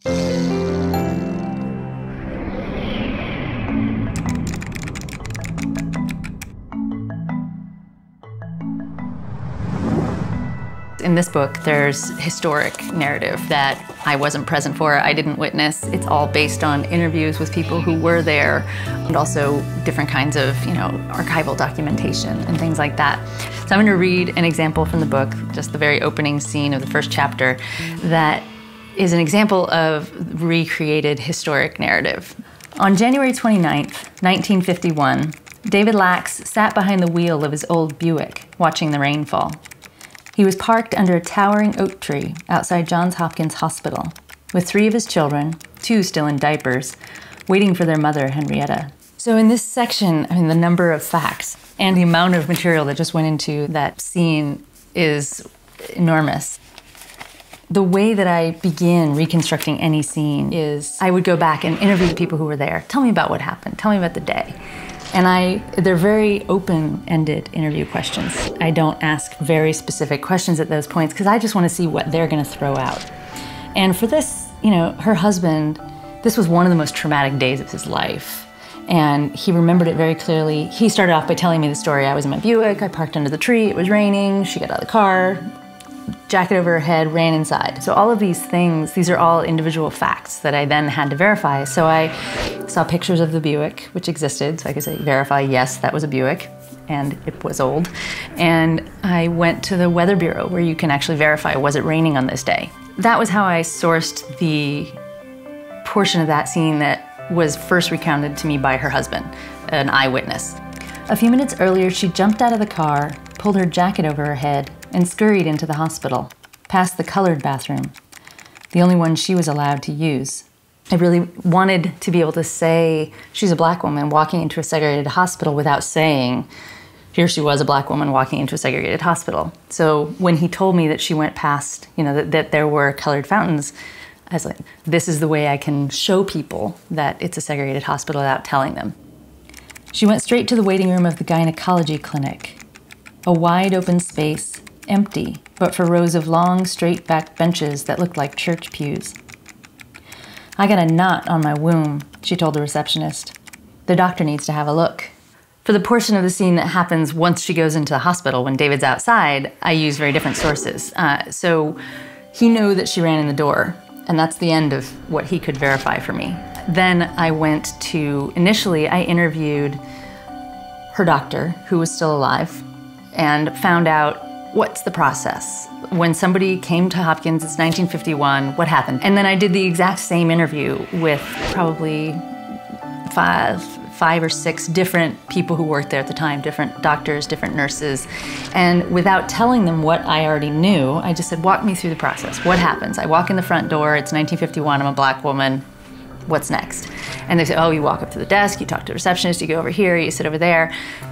In this book, there's historic narrative that I wasn't present for, I didn't witness. It's all based on interviews with people who were there, and also different kinds of, archival documentation and things like that. So I'm going to read an example from the book, just the very opening scene of the first chapter, that is an example of recreated historic narrative. On January 29th, 1951, David Lax sat behind the wheel of his old Buick, watching the rain fall. He was parked under a towering oak tree outside Johns Hopkins Hospital with 3 of his children, 2 still in diapers, waiting for their mother, Henrietta. So in this section, the number of facts and the amount of material that just went into that scene is enormous. The way that I begin reconstructing any scene is I would go back and interview the people who were there. Tell me about what happened. Tell me about the day. And they're very open-ended interview questions. I don't ask very specific questions at those points because I just want to see what they're going to throw out. And for this, her husband, this was one of the most traumatic days of his life. And he remembered it very clearly. He started off by telling me the story. I was in my Buick, I parked under the tree, it was raining, she got out of the car, jacket over her head, ran inside. So all of these things, these are all individual facts that I then had to verify. So I saw pictures of the Buick, which existed, so I could say, verify, yes, that was a Buick, and it was old. And I went to the Weather Bureau, where you can actually verify, was it raining on this day? That was how I sourced the portion of that scene that was first recounted to me by her husband, an eyewitness. A few minutes earlier, she jumped out of the car, pulled her jacket over her head, and scurried into the hospital, past the colored bathroom, the only one she was allowed to use. I really wanted to be able to say she's a black woman walking into a segregated hospital without saying, here she was, a black woman walking into a segregated hospital. So when he told me that she went past, that there were colored fountains, I was like, this is the way I can show people that it's a segregated hospital without telling them. She went straight to the waiting room of the gynecology clinic, a wide open space, empty, but for rows of long, straight-backed benches that looked like church pews. I got a knot on my womb, she told the receptionist. The doctor needs to have a look. For the portion of the scene that happens once she goes into the hospital, when David's outside, I use very different sources. So he knew that she ran in the door, and that's the end of what he could verify for me. Then I went to, initially I interviewed her doctor, who was still alive, and found out what's the process. When somebody came to Hopkins, it's 1951, what happened? And then I did the exact same interview with probably five or six different people who worked there at the time, different doctors, different nurses. And without telling them what I already knew, I just said, walk me through the process. What happens? I walk in the front door, it's 1951, I'm a black woman, what's next? And they said, oh, you walk up to the desk, you talk to the receptionist, you go over here, you sit over there.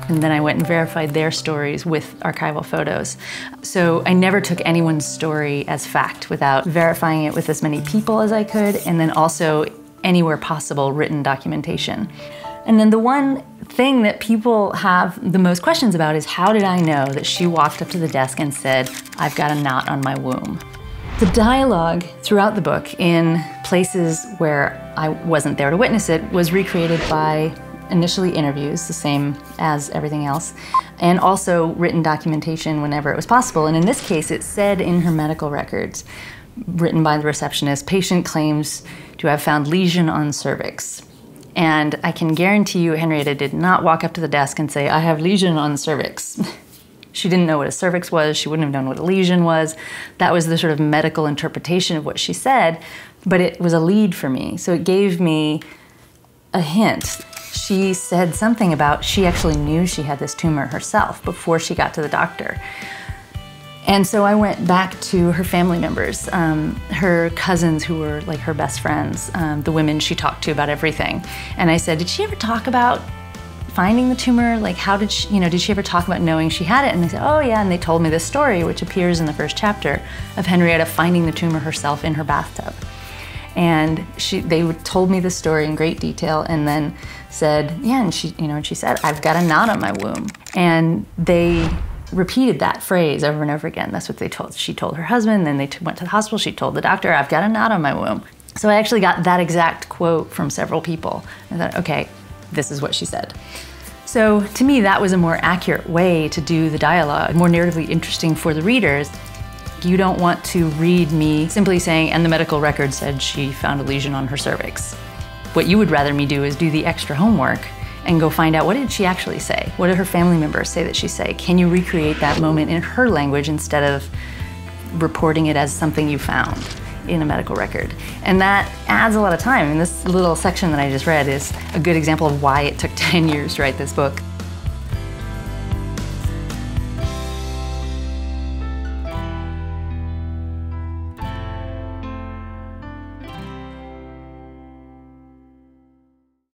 And then I went and verified their stories with archival photos. So I never took anyone's story as fact without verifying it with as many people as I could, and then also anywhere possible written documentation. And then the one thing that people have the most questions about is, how did I know that she walked up to the desk and said, I've got a knot on my womb? The dialogue throughout the book in places where I wasn't there to witness it was recreated by initially interviews, the same as everything else, and also written documentation whenever it was possible. And in this case, it said in her medical records, written by the receptionist, patient claims to have found lesion on cervix. And I can guarantee you Henrietta did not walk up to the desk and say, I have lesion on cervix. She didn't know what a cervix was, she wouldn't have known what a lesion was. That was the sort of medical interpretation of what she said, but it was a lead for me. So it gave me a hint. She said something about she actually knew she had this tumor herself before she got to the doctor. And so I went back to her family members, her cousins who were like her best friends, the women she talked to about everything. And I said, did she ever talk about finding the tumor? Like, how did she, did she ever talk about knowing she had it? And they said, oh yeah, and they told me this story, which appears in the first chapter, of Henrietta finding the tumor herself in her bathtub. And they told me the story in great detail, and then said, yeah, and she said, I've got a knot on my womb. And they repeated that phrase over and over again. That's what she told her husband, then they went to the hospital, she told the doctor, I've got a knot on my womb. So I actually got that exact quote from several people. I thought, okay, this is what she said. So to me, that was a more accurate way to do the dialogue, more narratively interesting for the readers. You don't want to read me simply saying, and the medical record said she found a lesion on her cervix. What you would rather me do is do the extra homework and go find out, what did she actually say? What did her family members say that she said? Can you recreate that moment in her language instead of reporting it as something you found in a medical record? And that adds a lot of time. And this little section that I just read is a good example of why it took 10 years to write this book.